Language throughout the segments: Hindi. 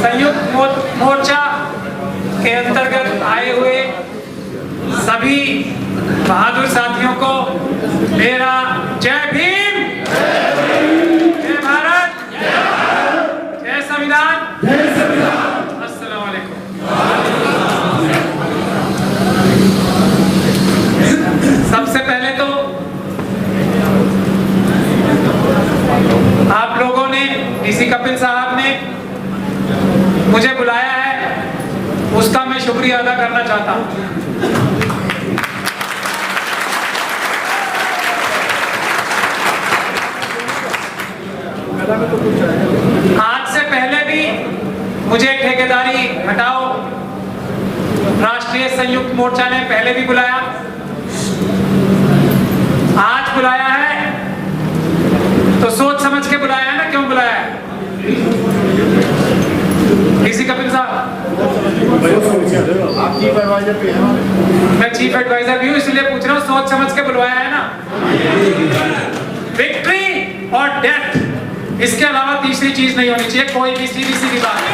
संयुक्त मोर्चा के अंतर्गत आए हुए सभी बहादुर साथियों को मेरा जय भीम, जय भारत, जय संविधान, अस्सलाम वालेकुम। सबसे पहले तो आप लोगों ने, डीसी कपिल साहब ने मुझे बुलाया है, उसका मैं शुक्रिया अदा करना चाहता हूं। आज से पहले भी मुझे ठेकेदारी हटाओ राष्ट्रीय संयुक्त मोर्चा ने पहले भी बुलाया, आज बुलाया है तो सोच समझ के बुलाया है ना। क्यों बुलाया है डीसी कपिल साहब? आप चीफ एडवाइजर भी हैं। मैं चीफ एडवाइजर भी हूँ, इसलिए पूछ रहा हूँ, सोच समझ के बुलवाया है ना। विक्ट्री और डेथ, इसके अलावा तीसरी चीज नहीं होनी चाहिए, कोई भी सीधी सीधी बात है।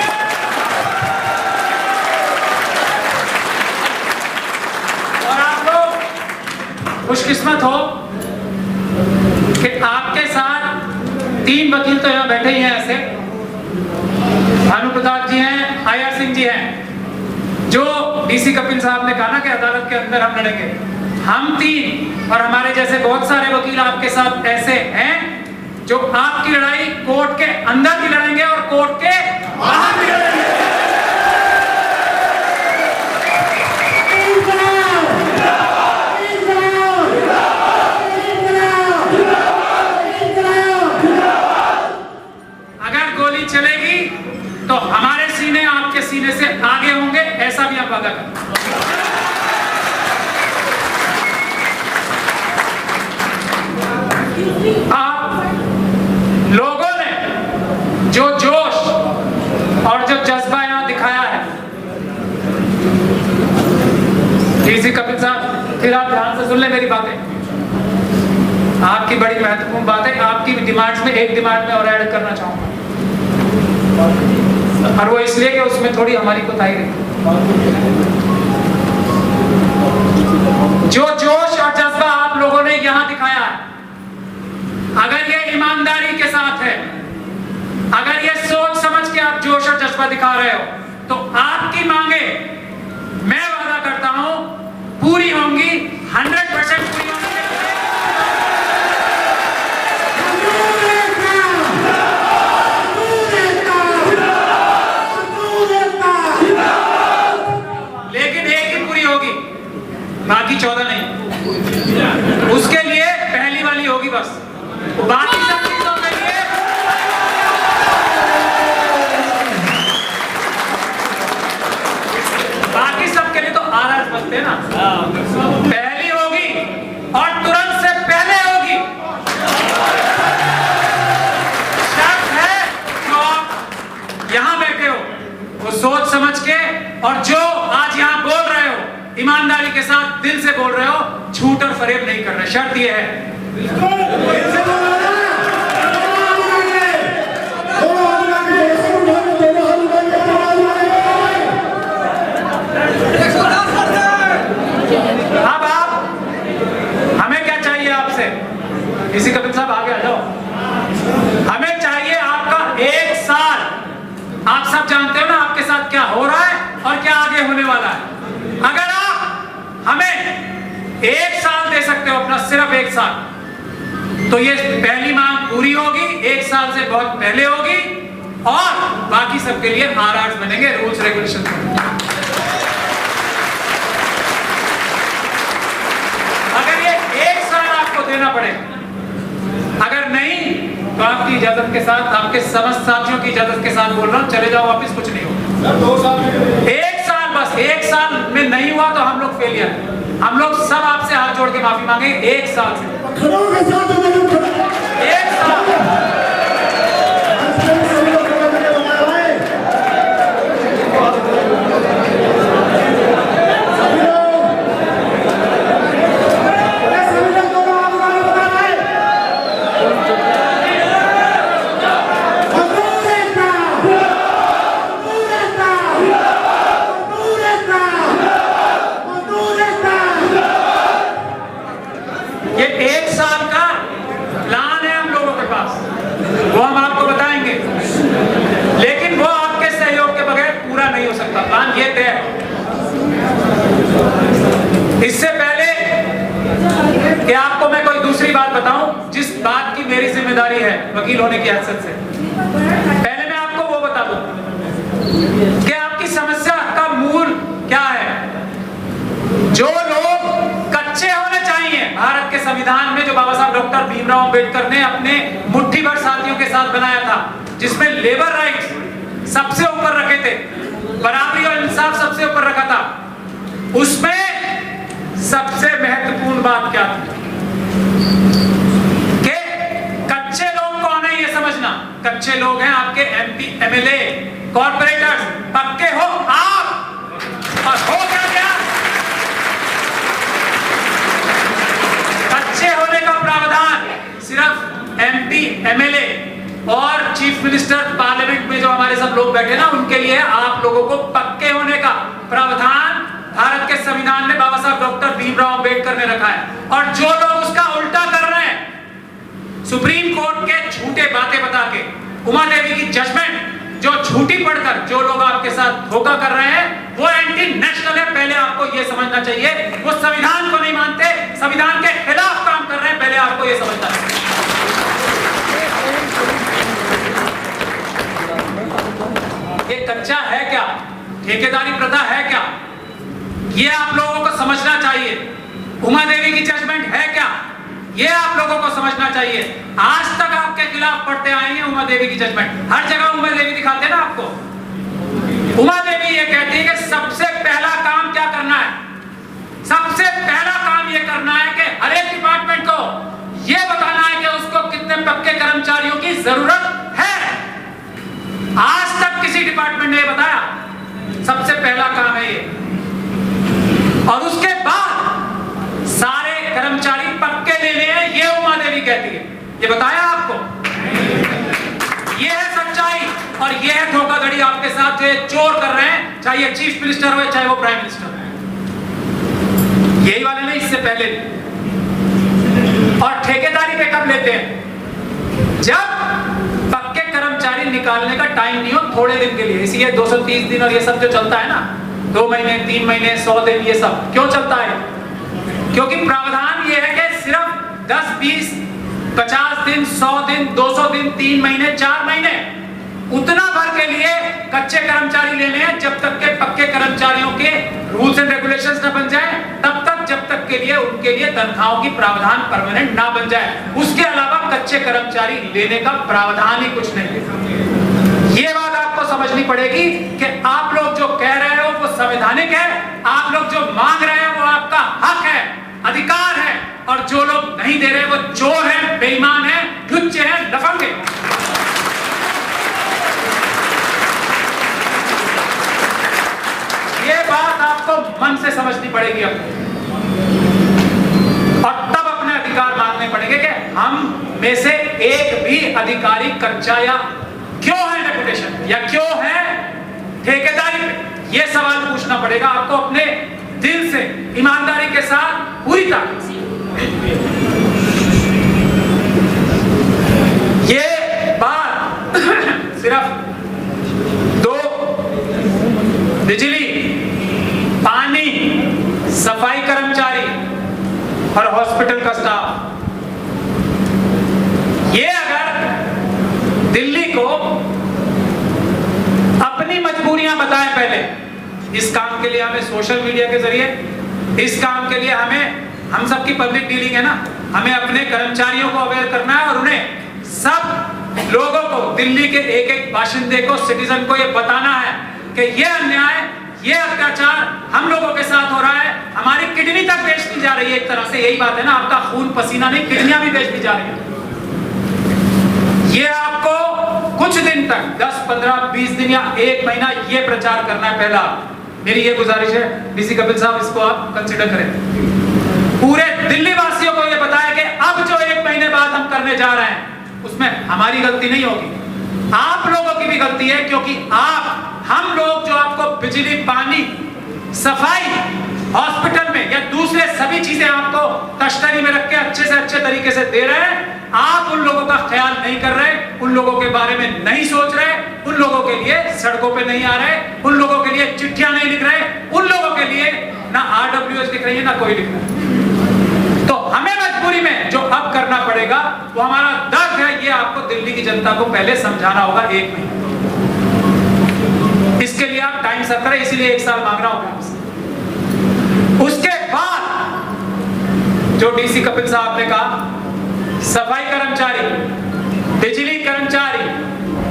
और आप लोग खुशकिस्मत हो कि आपके साथ 3 वकील तो यहाँ बैठे ही हैं ऐसे, भानु प्रताप जी हैं, आया सिंह जी हैं, जो डीसी कपिल साहब ने कहा ना कि अदालत के अंदर हम लड़ेंगे। हम 3 और हमारे जैसे बहुत सारे वकील आपके साथ ऐसे हैं जो आपकी लड़ाई कोर्ट के अंदर भी लड़ेंगे और कोर्ट के बाहर भी लड़ेंगे। अगर गोली चलेगी तो हमारे सीने आपके सीने से आगे होंगे, ऐसा भी हम वादा करते हैं। आप लोगों ने जो जोश और जो जज्बा यहां दिखाया है, डीसी कपिल साहब फिर आप ध्यान से सुन ले मेरी बातें, आपकी बड़ी महत्वपूर्ण बात है। आपकी डिमांड्स में एक डिमांड में और ऐड करना चाहूंगा, और वो इसलिए कि उसमें थोड़ी हमारी कोताही रही। जो जोश और जज्बा आप लोगों ने यहां दिखाया है, अगर ये ईमानदारी के साथ है, अगर ये सोच समझ के आप जोश और जज्बा दिखा रहे हो, तो आपकी मांगे मैं वादा करता हूं पूरी होंगी, 100% पूरी होंगी। लेकिन एक ही पूरी होगी, बाकी 14 नहीं। उसके लिए पहली वाली होगी बस, बाकी सब चीजों के लिए तो आरआर बनते हैं ना। पहली होगी और तुरंत से पहले होगी। शर्त है जो आप यहां बैठे हो वो सोच समझ के, और जो आज यहां बोल रहे हो ईमानदारी के साथ, दिल से बोल रहे हो, झूठ और फरेब नहीं कर रहे। शर्त ये है अब आप, हमें क्या चाहिए आपसे? डीसी कपिल साहब आगे आ जाओ। हमें चाहिए आपका 1 साल। आप सब जानते हो ना आपके साथ क्या हो रहा है और क्या आगे होने वाला है। अगर आप हमें 1 साल दे सकते हो अपना, सिर्फ 1 साल, तो ये पहली मांग पूरी होगी, 1 साल से बहुत पहले होगी, और बाकी सबके लिए आरआर बनेंगे, रूल्स रेगुलेशन। अगर ये 1 साल आपको देना पड़े, अगर नहीं तो आपकी इजाजत के साथ, आपके समस्त साथियों की इजाजत के साथ बोल रहा हूं, चले जाओ वापिस, कुछ नहीं होगा। 2 साल, 1 साल बस। 1 साल में नहीं हुआ तो हम लोग फेलियर। हम लोग सब आपसे हाथ जोड़ के माफी मांगेंगे 1 साल से। 1 साल जो लोग कच्चे होने चाहिए भारत के संविधान में, जो बाबा साहब डॉक्टर भीमराव अंबेडकर ने अपने मुट्ठी भर साथियों के साथ बनाया था, जिसमें लेबर राइट्स सबसे ऊपर रखे थे, बराबरी और इंसाफ सबसे ऊपर रखा था, उसमें सबसे महत्वपूर्ण बात क्या थी कि कच्चे लोग कौन है ये समझना। कच्चे लोग हैं आपके एमपी, एमएलए, कॉर्पोरेटर्स। पक्के हो आप, और हो क्या कच्चे होने का प्रावधान सिर्फ एमपी, एमएलए और चीफ मिनिस्टर, पार्लियामेंट में जो हमारे सब लोग बैठे ना, उनके लिए आप लोगों को पक्के होने का प्रावधान भारत के संविधान में बाबा साहब डॉक्टर भीमराव अंबेडकर ने रखा है। और जो लोग उसका उल्टा कर रहे हैं, सुप्रीम कोर्ट के झूठे बातें बता के, उमा देवी की जजमेंट जो झूठी पढ़कर जो लोग आपके साथ धोखा कर रहे हैं, वो एंटी नेशनल है। पहले आपको ये समझना चाहिए। वो संविधान को नहीं मानते, संविधान के खिलाफ काम कर रहे हैं, पहले आपको ये समझना चाहिए। ये कच्चा है क्या, ठेकेदारी प्रथा है क्या, ये आप लोगों को समझना चाहिए। उमा देवी की जजमेंट है क्या, ये आप लोगों को समझना चाहिए। आज तक आपके खिलाफ पढ़ते आए हैं उमा देवी की जजमेंट, हर जगह उमा देवी दिखाते हैं ना आपको। उमा देवी ये कहती है कि सबसे पहला काम क्या करना है, सबसे पहला काम ये करना है कि हर एक डिपार्टमेंट को ये बताना है कि उसको कितने पक्के कर्मचारियों की जरूरत है। आज तक किसी डिपार्टमेंट ने बताया, सबसे पहला काम है ये। और उसके बाद सारे कर्मचारी पक्के लेने हैं, ये उमा देवी कहती है। ये बताया आपको, ये है सच्चाई और ये है धोखाधड़ी आपके साथ जो चोर कर रहे हैं, चाहे ये चीफ मिनिस्टर हो चाहे वो प्राइम मिनिस्टर हो। यही वाले नहीं, इससे पहले। और ठेकेदारी पे कब लेते हैं, जब पक्के कर्मचारी निकालने का टाइम नहीं हो, थोड़े दिन के लिए। इसीलिए 230 दिन और ये सब जो चलता है ना, 2 महीने, 3 महीने, 100 दिन, ये सब क्यों चलता है? क्योंकि प्रावधान ये है कि सिर्फ 10, 20, 50 दिन, 100 दिन, 200 दिन, 3 महीने, 4 महीने, उतना भर के लिए कच्चे कर्मचारी लेने हैं, जब तक के पक्के कर्मचारियों के रूल्स एंड रेगुलेशंस न बन जाए, तब तक, जब तक के लिए उनके लिए तनख्वाहों की प्रावधान परमानेंट ना बन जाए। उसके अलावा कच्चे कर्मचारी लेने का प्रावधान ही कुछ नहीं है। ये बात आपको समझनी पड़ेगी कि आप लोग जो कह रहे हो वो संवैधानिक है, आप लोग जो मांग रहे हैं वो आपका हक है, अधिकार है, और जो लोग नहीं दे रहे वो चोर हैं, बेईमान हैं, लुच्चे हैं, लफंगे। ये बात आपको मन से समझनी पड़ेगी अपने, और तब अपने अधिकार मांगने पड़ेंगे कि हम में से एक भी अधिकारी कच्चा या क्यों है डेपुटेशन, या क्यों है ठेकेदारी पे। ये सवाल पूछना पड़ेगा आपको अपने दिल से, ईमानदारी के साथ, पूरी ताकत से। ये बात सिर्फ 2 बिजली, पानी, सफाई कर्मचारी और हॉस्पिटल का स्टाफ, ये अगर दिल्ली को अपनी मजबूरियां बताएं पहले, इस काम के लिए हमें सोशल मीडिया के जरिए, इस काम के लिए हमें, हम सबकी पब्लिक डीलिंग है ना, हमें अपने कर्मचारियों को अवेयर करना है और उन्हें, सब लोगों को, दिल्ली के एक एक बाशिंदे को, सिटीजन को ये बताना है कि ये अन्याय, ये अत्याचार हम लोगों के साथ हो रहा है, हमारी किडनी तक बेच दी जा रही है। एक तरह से यही बात है ना, आपका खून पसीना नहीं, किडनियां भी बेच दी जा रही है। ये आपको कुछ दिन तक, 10, 15, 20 दिन या 1 महीना ये प्रचार करना है। पहला मेरी ये गुजारिश है, डीसी कपिल साहब, इसको आप कंसिडर करें। पूरे दिल्ली वासियों को ये बताया कि अब जो 1 महीने बाद हम करने जा रहे हैं, उसमें हमारी गलती नहीं होगी, आप लोगों की भी गलती है, क्योंकि आप, हम लोग जो आपको बिजली, पानी, सफाई, हॉस्पिटल में या दूसरे सभी चीजें आपको तश्तरी में रख के अच्छे से अच्छे तरीके से दे रहे हैं, आप उन लोगों का ख्याल नहीं कर रहे, उन लोगों के बारे में नहीं सोच रहे, उन लोगों के लिए सड़कों पे नहीं आ रहे, उन लोगों के लिए चिट्ठियां नहीं लिख रहे, उन लोगों के लिए ना RWS लिख रही है, ना कोई लिख रहा है। तो हमें मजबूरी में जो अब करना पड़ेगा वो हमारा दर्द है, ये आपको दिल्ली की जनता को पहले समझाना होगा 1 महीने। इसके लिए आप टाइम सर करें, इसीलिए 1 साल मांग रहा हूं। उसके जो डीसी कपिल साहब ने कहा, सफाई कर्मचारी, बिजली कर्मचारी,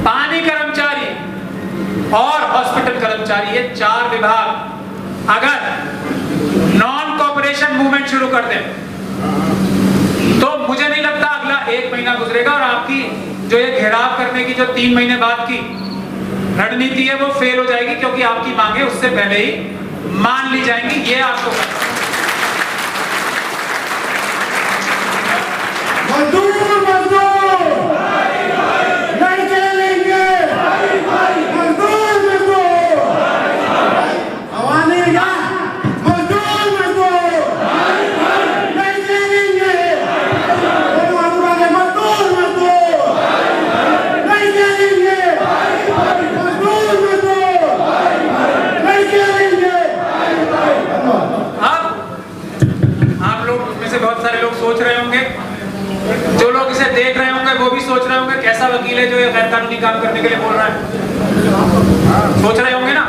पानी कर्मचारी और हॉस्पिटल कर्मचारी, ये 4 विभाग अगर नॉन कॉपरेशन मूवमेंट शुरू कर दें तो मुझे नहीं लगता अगला 1 महीना गुजरेगा और आपकी जो ये घेराव करने की जो 3 महीने बाद की रणनीति है वो फेल हो जाएगी, क्योंकि आपकी मांगे उससे पहले ही मान ली जाएंगी। ये आपको मजदूर मजदूर नहीं चलेंगे, मजदूर मजदूर आवाज़ जा, मजदूर मजदूर नहीं चलेंगे, मजदूर मजदूर नहीं चलेंगे, मजदूर मजदूर नहीं चलेंगे। अब आप लोग में से बहुत सारे लोग सोच रहे होंगे, जो लोग इसे देख रहे होंगे वो भी सोच रहे होंगे कैसा वकील है जो ये गैर कानूनी काम करने के लिए बोल रहा है, सोच रहे होंगे ना।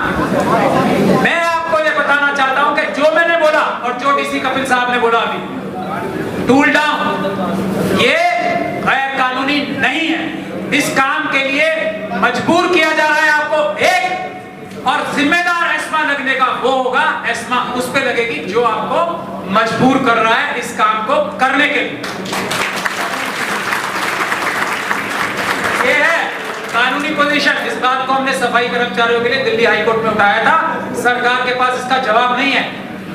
मैं आपको ये बताना चाहता हूं कि जो मैंने बोला और जो डीसी कपिल साहब ने बोला अभी, टूल डाउन ये गैर कानूनी नहीं है। इस काम के लिए मजबूर किया जा रहा है आपको, एक और जिम्मेदार एस्मा लगने का वो होगा, एस्मा उस पे लगेगी जो आपको मजबूर कर रहा है इस काम को करने के लिए। ये है कानूनी पोजीशन। इस बात को हमने सफाई कर्मचारियों के लिए दिल्ली हाई कोर्ट में उठाया था, सरकार के पास इसका जवाब नहीं है।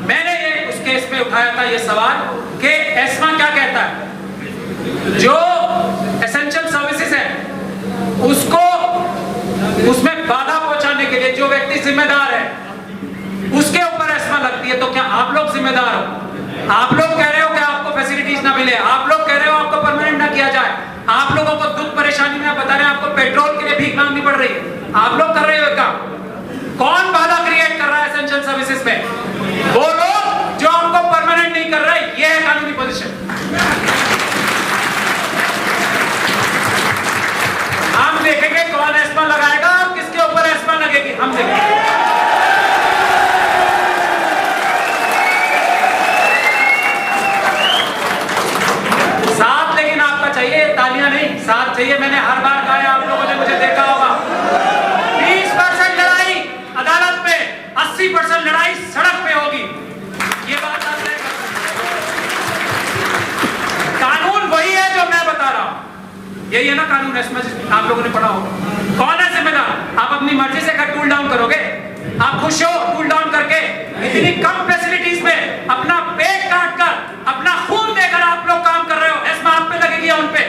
मैंने ये उस केस में उठाया था ये सवाल कि एस्मा क्या कहता है, जो एसेंशियल सर्विसेज है उसको उसमें बाधा पहुंचाने के लिए जो व्यक्ति जिम्मेदार है उसके ऊपर एस्मा लगती है, तो क्या आप लोग जिम्मेदार हो? आप लोग कह रहे हो कि आपको फैसिलिटीज ना मिले, आप लोग कह रहे हो आपको परमानेंट ना किया जाए, आप लोगों को दुख परेशानी में बता रहे हैं आपको पेट्रोल के लिए भीख मांगनी पड़ रही है, आप लोग कर रहे हो काम। कौन बाधा क्रिएट कर रहा है एसेंशियल सर्विसेज में? वो लोग जो आपको परमानेंट नहीं कर रहे। ये है कानूनी पोजीशन। हम देखेंगे कौन एस्मा लगाएगा और किसके ऊपर एस्मा लगेगी, हम देखेंगे। साथ लेकिन आपका चाहिए, तालियां नहीं, साथ चाहिए। मैंने हर बार कहा है, आप लोगों ने मुझे देखा होगा, 20% लड़ाई अदालत में, 80% लड़ाई सड़क पे होगी। ये बात आप तय कर सकते हैं। कानून वही है जो मैं बता रहा हूं, यही है ना कानून। एस्मा आप लोगों ने पढ़ा होगा। कौन है जिम्मेदार? आप अपनी मर्जी से अगर टूल डाउन करोगे, आप खुश हो टूल डाउन करके? इतनी कम फैसिलिटीज में अपना पेट काट कर, अपना खून देकर आप लोग काम कर रहे हो, एस्मा आप पे लगेगी या उन पे?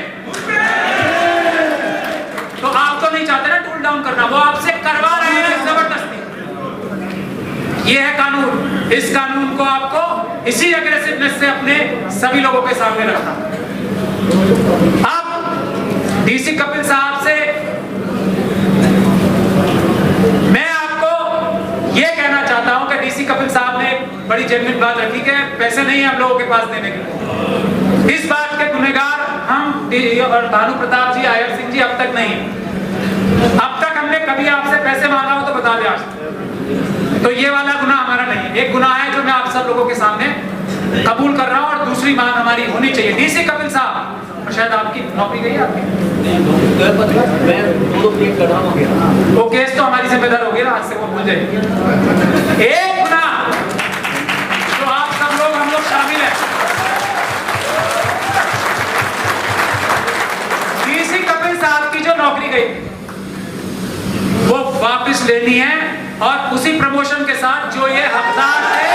तो आप तो नहीं चाहते ना टूल डाउन करना, वो आपसे करवा रहे हैं जबरदस्ती। ये है कानून। इस कानून को आपको इसी एग्रेसिवनेस से अपने सभी लोगों के सामने रखना। अब डीसी कपिल साहब से मैं आपको ये कहना चाहता हूं कि डीसी कपिल साहब ने बड़ी जेन्युइन बात रखी कि पैसे नहीं है हम लोगों के पास देने के। इस बात के गुनहगार हम और भानु प्रताप जी, आयर सिंह जी अब तक नहीं। अब तक हमने कभी आपसे पैसे मांगा हो तो बता दें आज। तो ये वाला गुनाह हमारा नहीं है। एक गुनाह है जो मैं आप सब लोगों के सामने कबूल कर रहा हूं और दूसरी मांग हमारी होनी चाहिए। डीसी कपिल साहब, और शायद आपकी नौकरी गई है आपकी, वो केस तो हमारी जिम्मेदार होगी ना, आज से वो भूल जाएगी। एक गुनाह जो आप सब लोग हम लोग शामिल हैं, डीसी कपिल साहब की जो नौकरी गई वो वापस लेनी है और उसी प्रमोशन के साथ जो ये हकदार थे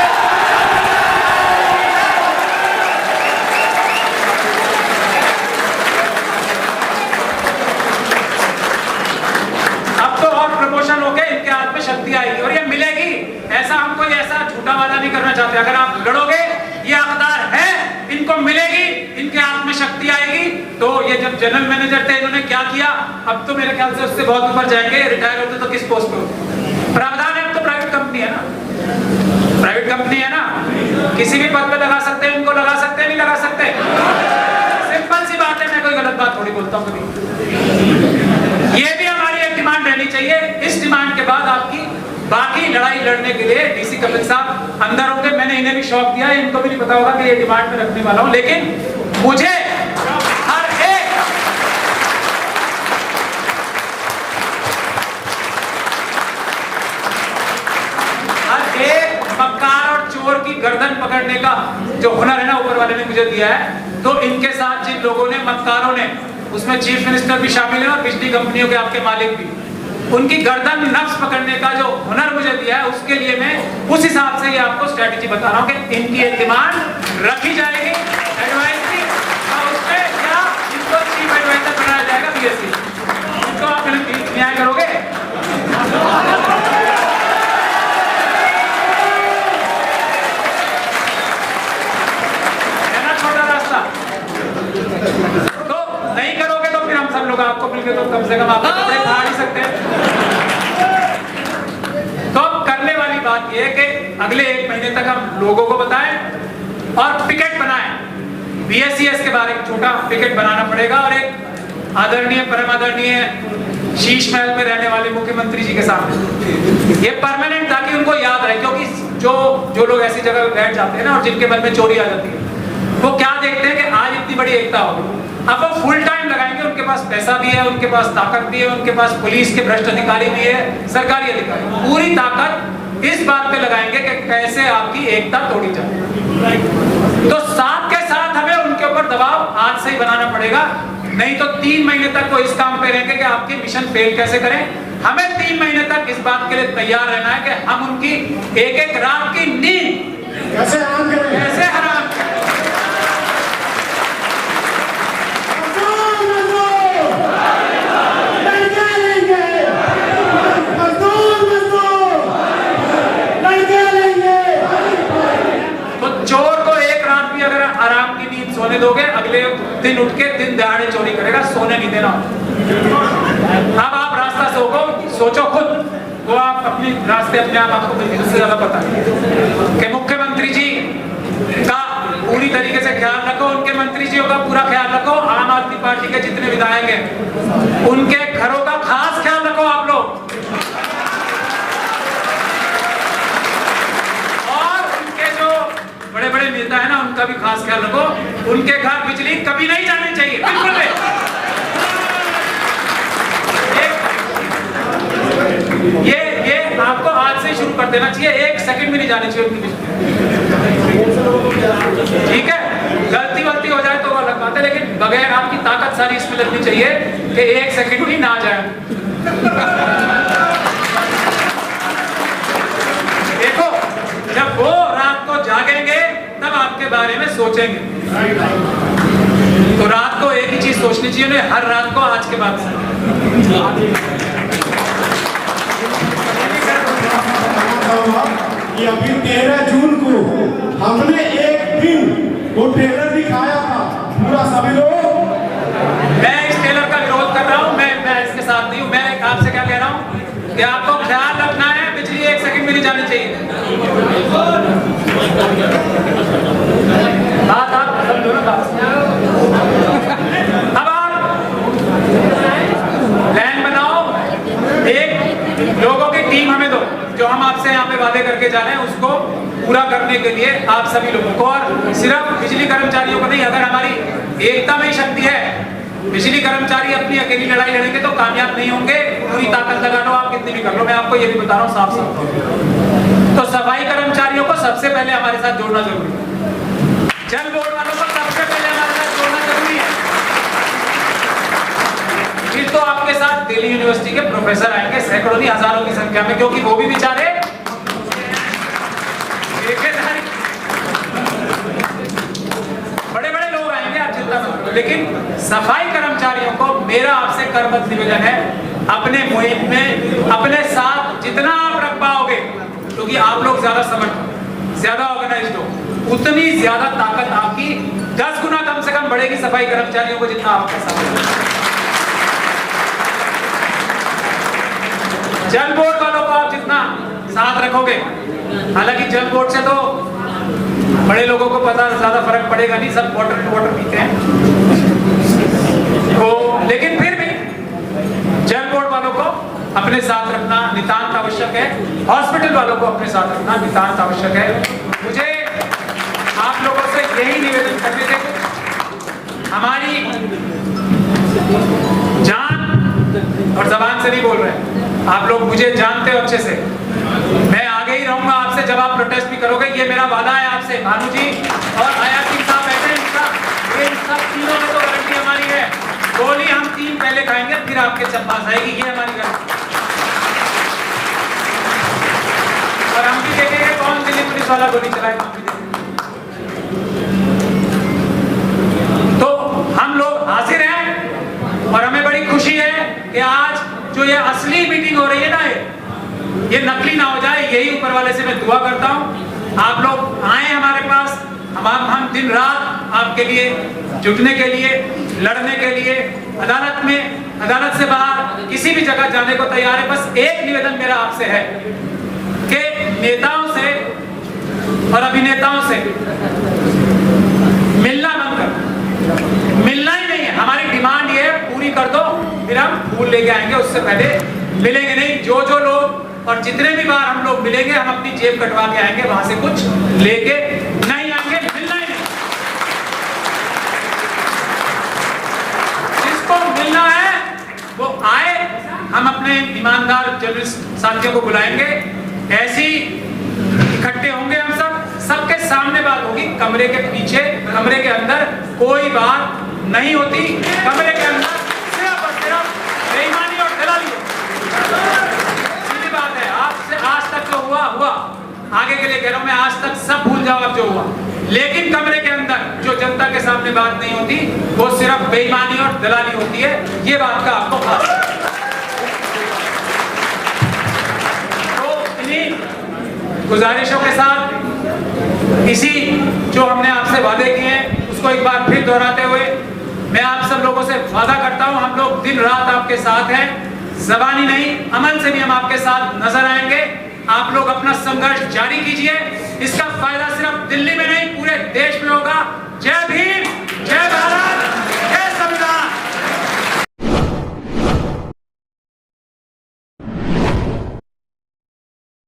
अब तो और प्रमोशन हो गए, इनके हाथ में शक्ति आएगी और ये मिलेगी। ऐसा हम कोई ऐसा झूठा वादा नहीं करना चाहते। अगर आप लड़ोगे, ये हकदार है, इनको मिलेगी, इनके हाथ में शक्ति आएगी। तो ये जब जनरल मैनेजर थे इन्होंने क्या किया, अब तो मेरे ख्याल से उससे बहुत ऊपर जाएंगे। रिटायर होते तो किस पोस्ट पे होते? प्रावधान है, अब तो प्राइवेट कंपनी है ना, प्राइवेट कंपनी है ना, किसी भी पद पे लगा सकते हैं, इनको लगा सकते हैं, नहीं लगा सकते? सिंपल सी बात है। मैं कोई गलत बात थोड़ी बोलता हूँ कभी। ये भी हमारी एक डिमांड रहनी चाहिए। इस डिमांड के बाद आपकी बाकी लड़ाई लड़ने के लिए डीसी कपिल साहब अंदर होंगे। मैंने इन्हें भी शौक दिया है, इनको भी नहीं पता होगा कि ये डिमांड में रखने वाला हूं, लेकिन मुझे हर एक मक्कार और चोर की गर्दन पकड़ने का जो हुनर है ना ऊपर वाले ने मुझे दिया है। तो इनके साथ जिन लोगों ने, मक्कारों ने, उसमें चीफ मिनिस्टर भी शामिल है और बिजली कंपनियों के आपके मालिक भी, उनकी गर्दन नफ्स पकड़ने का जो हुनर मुझे दिया है, उसके लिए मैं उस हिसाब से ये आपको स्ट्रेटेजी बता रहा हूँ कि इनकी एक डिमांड रखी जाएगी एडवाइस की, और उसमें क्या इनको चीफ एडवाइजर बनाया जाएगा बीएससी। इनको आप न्याय करोगे? तो नहीं करोगे तो फिर हम सब लोग आपको मिलके तो कम से कम आपके कपड़े फाड़ ही सकते हैं। तो करने वाली बात यह है कि अगले 1 महीने तक हम लोगों को बताएं और पिकेट बनाएं। बीएससीएस के बारे में छोटा पिकेट बनाना पड़ेगा और एक आदरणीय परम आदरणीय शीश महल में रहने वाले मुख्यमंत्री जी के सामने ये परमानेंट, ताकि उनको याद रहे, क्योंकि जो लोग ऐसी जगह बैठ जाते हैं ना और जिनके मन में चोरी आ जाती है, वो क्या देखते हैं कि आज इतनी बड़ी एकता होगी। अब वो फुल टाइम लगाएंगे, उनके पास पैसा भी है, उनके पास ताकत भी है, उनके पास पुलिस के भ्रष्ट अधिकारी भी है, सरकारी अधिकारी, पूरी ताकत इस बात पे लगाएंगे कि कैसे आपकी एकता तोड़ी जाए। तो साथ के साथ हमें उनके ऊपर दबाव आज से ही बनाना पड़ेगा, नहीं तो 3 महीने तक वो इस काम पे रहेंगे कि आपके मिशन फेल कैसे करें। हमें 3 महीने तक इस बात के लिए तैयार रहना है कि हम उनकी एक रात की नींद कैसे हराम करें। चोर को एक रात भी अगर आराम की नींद सोने दोगे, अगले दिन उठ के दिन दहाड़े चोरी करेगा, सोने नहीं देना। अब आप रास्ता सोचो खुद, वो आप अपनी रास्ते अपने आप आपको उससे ज्यादा पता है कि मुख्यमंत्री जी का पूरी तरीके से ख्याल रखो, उनके मंत्री जी का पूरा ख्याल रखो, आम आदमी पार्टी के जितने विधायक हैं उनके घरों का खास ख्याल रखो आप लोग, बड़े बड़े नेता है ना उनका भी खास ख्याल रखो। उनके घर बिजली कभी नहीं जानी चाहिए, बिल्कुल नहीं। ये आपको आज से शुरू कर देना चाहिए, 1 सेकंड भी नहीं जानी चाहिए उनकी बिजली। ठीक है, गलती हो जाए तो वो अलग बात है, लेकिन बगैर आपकी ताकत सारी इसमें लगनी चाहिए कि 1 सेकंड भी ना जाए। देखो, जब वो रात को जागेंगे तब आपके बारे में सोचेंगे। तो रात को एक ही चीज सोचनी चाहिए उन्हें, हर रात को आज के बाद से। ये अभी 13 जून को हमने एक दिन वो ट्रेलर दिखाया था, पूरा सभी लोग। मैं इस ट्रेलर का विरोध कर रहा हूँ, मैं इसके साथ नहीं हूँ। मैं आपसे क्या कह रहा हूँ कि आपको ख्याल रखना है, बिजली 1 सेकंड भी नहीं जानी चाहिए। बात आप समझो ना बात। अब आप प्लान बनाओ, एक लोगों की टीम हमें दो, जो हम आपसे यहाँ पे वादे करके जा रहे हैं उसको पूरा करने के लिए आप सभी लोगों को, और सिर्फ बिजली कर्मचारियों को नहीं, अगर हमारी एकता में ही शक्ति है, बिजली कर्मचारी अपनी अकेली लड़ाई लड़ेंगे तो कामयाब नहीं होंगे। पूरी ताकत लगा लो, आप कितनी भी कर लो, मैं आपको ये भी बता रहा हूँ साफ साफ। तो सफाई कर्मचारियों को सबसे पहले हमारे साथ जोड़ना जरूरी है, जल बोर्ड वालों को सबसे पहले हमारे साथ जोड़ना जरूरी है, फिर तो आपके साथ दिल्ली यूनिवर्सिटी के प्रोफेसर आएंगे, सैकड़ों नहीं हजारों की संख्या में, क्योंकि वो भी बेचारे बड़े बड़े लोग आएंगे, आप चिंता मत करो। लेकिन सफाई कर्मचारियों को मेरा आपसे करबद्ध निवेदन है, अपने मुहिम में अपने साथ जितना आप रख पाओगे, क्योंकि आप लोग ज्यादा समर्थ, ज्यादा ऑर्गेनाइज्ड हो, उतनी ज्यादा ताकत आपकी 10 गुना कम से कम बढ़ेगी सफाई कर्मचारियों को, जितना आपके साथ। जल बोर्ड वालों को आप जितना साथ रखोगे, हालांकि जल बोर्ड से तो बड़े लोगों को पता ज्यादा फर्क पड़ेगा नहीं, सब वाटर पीते हैं, तो लेकिन फिर भी जल बोर्ड वालों को अपने साथ रखना नितांत आवश्यक है, हॉस्पिटल वालों को अपने साथ रखना नितांत आवश्यक है। मुझे आप लोगों से यही निवेदन करने थे, हमारी जान और जबान से नहीं बोल रहे, आप लोग मुझे जानते हो अच्छे से, मैं आगे ही रहूंगा आपसे जब आप प्रोटेस्ट भी करोगे, ये मेरा वादा है आपसे। भानु जी और हयाती साहब बैठे हैं, ये सब तीनों में तो गारंटी हमारी है, गोली हम 3 पहले खाएंगे फिर आपके पास आएगी, ये हमारी गारंटी। और हम भी देखेंगे कौन दिल्ली पुलिस वाला गोली चलाएगा, हम भी देखेंगे। तो हम लोग हाजिर हैं और हमें बड़ी खुशी है कि आज जो ये असली मीटिंग हो रही है ना, ये नकली ना हो जाए, यही ऊपर वाले से मैं दुआ करता हूँ। आप लोग आए हमारे पास, हम दिन रात आपके लिए जुटने के लिए, लड़ने के लिए, अदालत में, अदालत से बाहर किसी भी जगह जाने को तैयार है। बस एक निवेदन मेरा आपसे है कि नेताओं से और अभिनेताओं से मिलना बंद कर, मिलना ही नहीं है। हमारी डिमांड ये पूरी कर दो, फिर हम फूल लेके आएंगे, उससे पहले मिलेंगे नहीं। जो लोग और जितने भी बार हम लोग मिलेंगे, हम अपनी जेब कटवा के आएंगे, वहां से कुछ लेके नहीं आएंगे, मिलना ही नहीं। जिसको मिलना है वो आए, हम अपने ईमानदार जर्नलिस्ट साथियों को बुलाएंगे, ऐसी इकट्ठे होंगे हम सब, सबके सामने बात होगी, कमरे के पीछे, कमरे के अंदर कोई बात नहीं होती। कमरे के अंदर सिर्फ और सिर्फ बेईमानी और दलाली बात है। आपसे आज तक जो हुआ, आगे के लिए कह रहा हूं मैं, आज तक सब भूल जाओ अब जो हुआ, लेकिन कमरे के अंदर जो जनता के सामने बात नहीं होती, वो सिर्फ बेईमानी और दलाली होती है, ये बात का आपको खास। तो इन्हीं गुजारिशों के साथ, इसी जो हमने आपसे वादे किए हैं उसको एक बार फिर दोहराते हुए, मैं आप सब लोगों से वादा करता हूं, हम लोग दिन रात आपके साथ हैं, ज़बानी नहीं अमल से भी हम आपके साथ नजर आएंगे। आप लोग अपना संघर्ष जारी कीजिए, इसका फायदा सिर्फ दिल्ली में नहीं पूरे देश में होगा। जय भीम।